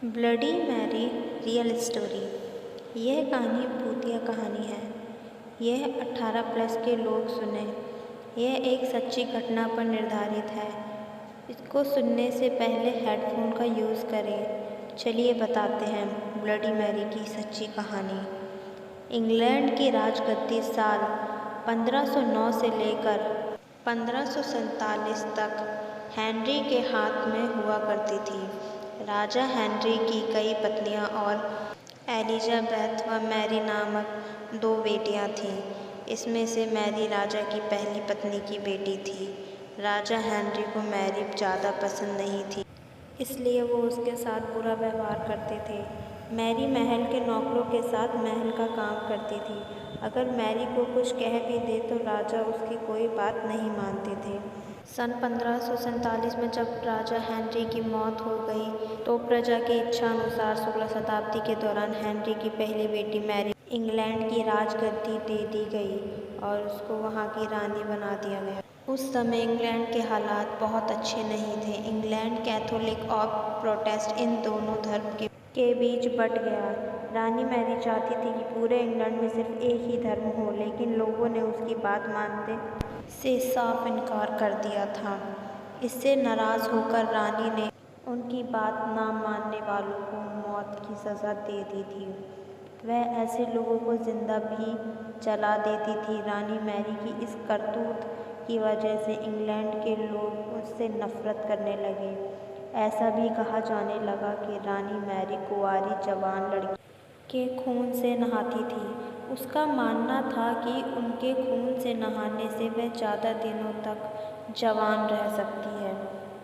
Bloody Mary real story. यह कहानी भूतिया कहानी है। यह 18+ के लोग सुने। यह एक सच्ची घटना पर निर्धारित है। इसको सुनने से पहले हेडफोन का यूज़ करें। चलिए बताते हैं ब्लडी मैरी की सच्ची कहानी। इंग्लैंड की राजगद्दी साल 1509 से लेकर 1547 तक हेनरी के हाथ में हुआ करती थी। राजा हेनरी की कई पत्नियां और एलिजाबेथ व मैरी नामक 2 बेटियां थीं। इसमें से मैरी राजा की पहली पत्नी की बेटी थी। राजा हेनरी को मैरी ज़्यादा पसंद नहीं थी, इसलिए वो उसके साथ बुरा व्यवहार करते थे। मैरी महल के नौकरों के साथ महल का काम करती थी। अगर मैरी को कुछ कह भी दे तो राजा उसकी कोई बात नहीं मानते थे। सन 1547 में जब राजा हेनरी की मौत हो गई तो प्रजा की इच्छा अनुसार 16 शताब्दी के दौरान हेनरी की पहली बेटी मैरी इंग्लैंड की राजगद्दी दे दी गई और उसको वहाँ की रानी बना दिया गया। उस समय इंग्लैंड के हालात बहुत अच्छे नहीं थे। इंग्लैंड कैथोलिक और प्रोटेस्ट इन दोनों धर्म के बीच बट गया। रानी मैरी चाहती थी कि पूरे इंग्लैंड में सिर्फ एक ही धर्म हो, लेकिन लोगों ने उसकी बात मानने से साफ इनकार कर दिया था। इससे नाराज़ होकर रानी ने उनकी बात ना मानने वालों को मौत की सज़ा दे दी थी। वह ऐसे लोगों को जिंदा भी जला देती थी। रानी मैरी की इस करतूत की वजह से इंग्लैंड के लोग उससे नफरत करने लगे। ऐसा भी कहा जाने लगा कि रानी मैरी कुंवारी जवान लड़की के खून से नहाती थी। उसका मानना था कि उनके खून से नहाने से वह ज़्यादा दिनों तक जवान रह सकती है।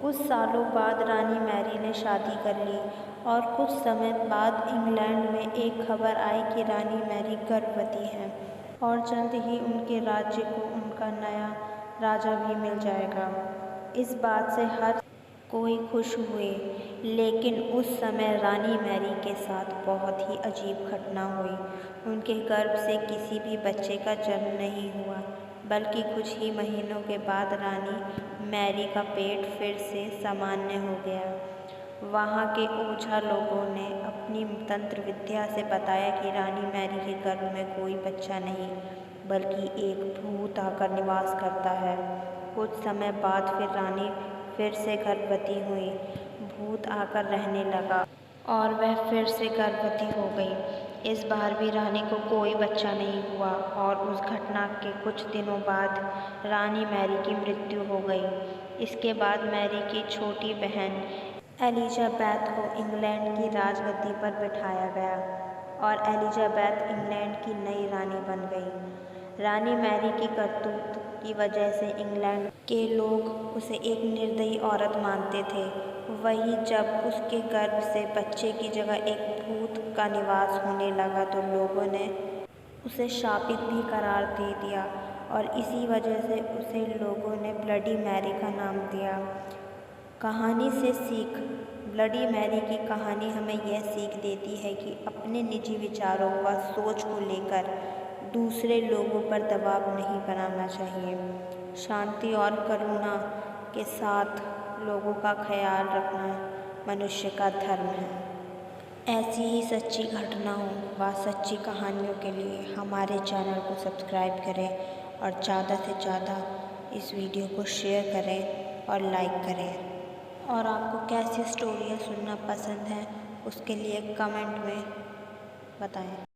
कुछ सालों बाद रानी मैरी ने शादी कर ली और कुछ समय बाद इंग्लैंड में एक खबर आई कि रानी मैरी गर्भवती है और जल्द ही उनके राज्य को उनका नया राजा भी मिल जाएगा। इस बात से हर कोई खुश हुए, लेकिन उस समय रानी मैरी के साथ बहुत ही अजीब घटना हुई। उनके गर्भ से किसी भी बच्चे का जन्म नहीं हुआ, बल्कि कुछ ही महीनों के बाद रानी मैरी का पेट फिर से सामान्य हो गया। वहाँ के ओझा लोगों ने अपनी तंत्र विद्या से बताया कि रानी मैरी के गर्भ में कोई बच्चा नहीं, बल्कि एक भूत आकर निवास करता है। कुछ समय बाद फिर रानी फिर से गर्भवती हुई। भूत आकर रहने लगा और वह फिर से गर्भवती हो गई। इस बार भी रानी को कोई बच्चा नहीं हुआ और उस घटना के कुछ दिनों बाद रानी मैरी की मृत्यु हो गई। इसके बाद मैरी की छोटी बहन एलिजाबेथ को इंग्लैंड की राजगद्दी पर बिठाया गया और एलिजाबेथ इंग्लैंड की नई रानी बन गई। रानी मैरी की करतूत की वजह से इंग्लैंड के लोग उसे एक निर्दयी औरत मानते थे। वहीं जब उसके गर्भ से बच्चे की जगह एक भूत का निवास होने लगा तो लोगों ने उसे शापित भी करार दे दिया और इसी वजह से उसे लोगों ने ब्लडी मैरी का नाम दिया। कहानी से सीख। ब्लडी मैरी की कहानी हमें यह सीख देती है कि अपने निजी विचारों व सोच को लेकर दूसरे लोगों पर दबाव नहीं बनाना चाहिए। शांति और करुणा के साथ लोगों का ख्याल रखना मनुष्य का धर्म है। ऐसी ही सच्ची घटनाओं व सच्ची कहानियों के लिए हमारे चैनल को सब्सक्राइब करें और ज़्यादा से ज़्यादा इस वीडियो को शेयर करें और लाइक करें। और आपको कैसी स्टोरियाँ सुनना पसंद है उसके लिए कमेंट में बताएं।